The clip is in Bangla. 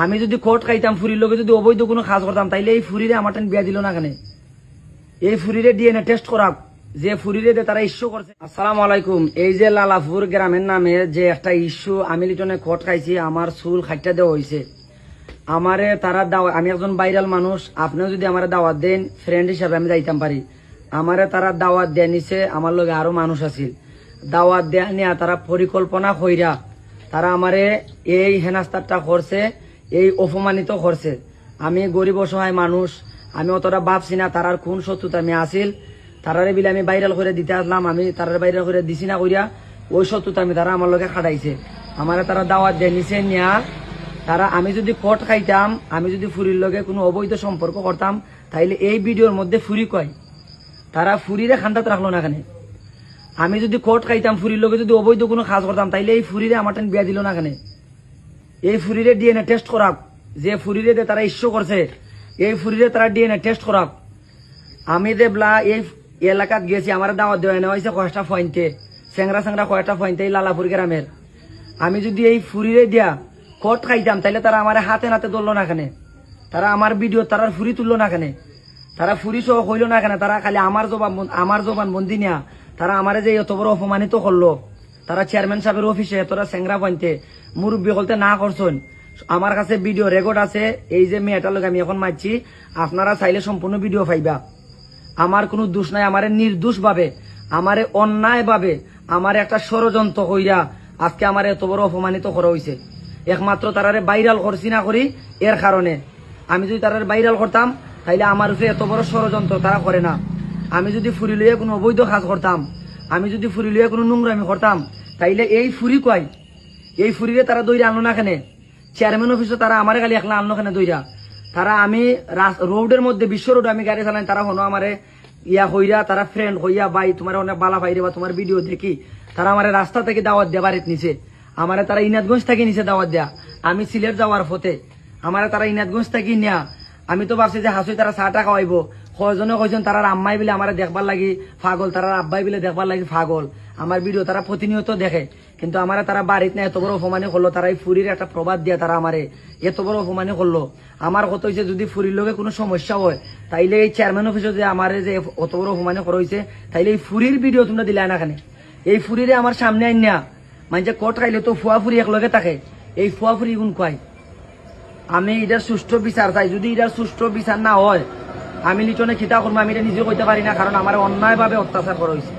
আমি যদি কোর্ট খাইতাম ফুরির লোকে যদি অবৈধ কোনো কাজ করতাম তাইলে এই ফুরিরে আমার বিয়া দিল না কেন? এই ফুরিরে ডিএনএ টেস্ট করা যে ফুরিরে তারা ইস্যু করছে। আসসালামু আলাইকুম। এই যে লালাপুর গ্রামের নামে যে একটা ইস্যু আমি লিটনে কোর্ট খাইছি, আমার চুল খাইটা দেওয়া হয়েছে। আমারে তারা দাওয়া, আমি একজন ভাইরাল মানুষ, আপনিও যদি আমার দাওয়াত দেন ফ্রেন্ড হিসাবে আমি যাইতাম পারি। আমারে তারা দাওয়াত দেয়া নিছে, আমার লগে আরো মানুষ আছিল। দাওয়াত দেয়া নিয়ে তারা পরিকল্পনা কইরা তারা আমারে এই হেনাস্তারটা করছে, এই অপমানিত করছে। আমি গরিব অসহায় মানুষ, আমি অতটা ভাবছি না তারার কোন শত্রুতা আমি আসিল। তারারে বিলে আমি ভাইরাল করে দিতে আসলাম, আমি তারার ভাইরাল করে দিছি না কইরা ওই শত্রুতা আমি তারা আমার লগে খাটাইছে। আমারে তারা দাওয়াত দেয় নিছে নিয়া তারা, আমি যদি কোর্ট খাইতাম, আমি যদি ফুরির লগে কোনো অবৈধ সম্পর্ক করতাম তাইলে এই ভিডিওর মধ্যে ফুরি কয় তারা ফুরিরে খান্দাত রাখলো না কেন? আমি যদি কোর্ট খাইতাম ফুরির লগে যদি অবৈধ কোনো কাজ করতাম তাইলে এই ফুরিরে আমার বিয়া দিল না কেন? এই ফুরিরে ডিএনএ টেস্ট করাক, যে ফুরিরে তারা ইস্যু করছে এই ফুরিরে তারা ডিএনএ টেস্ট করাক। আমি দেবলা এই এলাকাত গেছি, আমার দাওয়াত দেওয়া নেওয়া হয়েছে কয়েকটা পয়েন্টে, স্যাংরা কয়েকটা পয়েন্টে এই লালাপুর গ্রামের। আমি যদি এই ফুরিরে দিয়া কোর্ট খাইতাম তাইলে তারা আমার হাতে নাতে ধরলো না কেন? তারা আমার ভিডিও তারা ফুরি তুললো না কেন? তারা ফুরি সহ হইল না কেন? তারা খালি আমার জবান বন্দি নিয়া তারা আমার যে এত বড় অপমানিত করলো। তারা চেয়ারম্যান সাহেবের অফিসে তোরা স্যাংরা পয়েন্টে মুরব্বী বলতে না করছেন। আমার কাছে ভিডিও রেকর্ড আছে। এই যে মেয়েটার লোক আমি এখন মারছি, আপনারা চাইলে সম্পূর্ণ ভিডিও পাইবা। আমার কোনো দোষ নাই, আমারে নির্দোষ ভাবে, আমারে অন্যায় ভাবে, আমার একটা ষড়যন্ত্র কইরা আজকে আমার এত বড় অপমানিত করা হয়েছে। একমাত্র তারারে ভাইরাল করছি না করি এর কারণে। আমি যদি তারারে ভাইরাল করতাম তাইলে আমার উপরে এত বড় ষড়যন্ত্র তারা করে না। আমি যদি ফুরি লইয়া কোনো অবৈধ কাজ করতাম, আমি যদি ফুরি লইয়া কোনো নোংরামি করতাম তাইলে এই ফুরি কয় এই ফুরিরে তারা দইরা আনলো না কেন? চেয়ারম্যান অফিসে তারা আমার গালি একলা আনলো কেন দইরা? তারা আমি রোডের মধ্যে বিশ্ব রোড আমি গাড়ি চালাই, তারা হনো আমারে ইয়া হইরা, তারা ফ্রেন্ড হইয়া ভাই তোমার অনেক বালা ভাইরে বা তোমার ভিডিও দেখি তারা আমার রাস্তা থেকে দাওয়াত দেয়া বাড়িতে নিছে। আমারে তারা ইনাদগঞ্জ থেকে নিচে দাওয়াত দেয়া, আমি সিলেট যাওয়ার পথে আমারে তারা ইনাদগঞ্জ থেকে নিয়া। আমি তো ভাবছি যে হাসুই তারা 100 টাকা খাওয়াইবো। কয়জনে কইছেন তারা আম্মাই বিলে আমার দেখবার লাগি পাগল, তারা আব্বাই বিলে দেখবার লাগি পাগল। আমার ভিডিও তারা প্রতিনিয়ত দেখে, কিন্তু আমার তারা বাড়িতে না এত বড় অপমানি করলো। তারা এই ফুরির একটা প্রবাদ দিয়া তারা আমারে এত বড় অপমানি করলো। আমার কত হয়েছে যদি ফুরির লোকে কোনো সমস্যা হয় তাইলে এই চেয়ারম্যান অফিসে যে আমার যে অত বড় অপমানি করা হয়েছে তাইলে এই ফুরির ভিডিও তোমরা দিলে না কেন? এই ফুরিরে আমার সামনে আইন না মানে কোর্ট খাইলে তো ফুয়া ফুরি একলগে থাকে, এই ফুয়া ফুরি গুণ কয়। আমি এটার সুষ্ঠু বিচার চাই। যদি এটার সুষ্ঠু বিচার না হয় আমি লিটনে খিতা করবো, আমি এটা নিজে কইতে পারি না, কারণ আমার অন্যায়ভাবে অত্যাচার করা হয়েছে।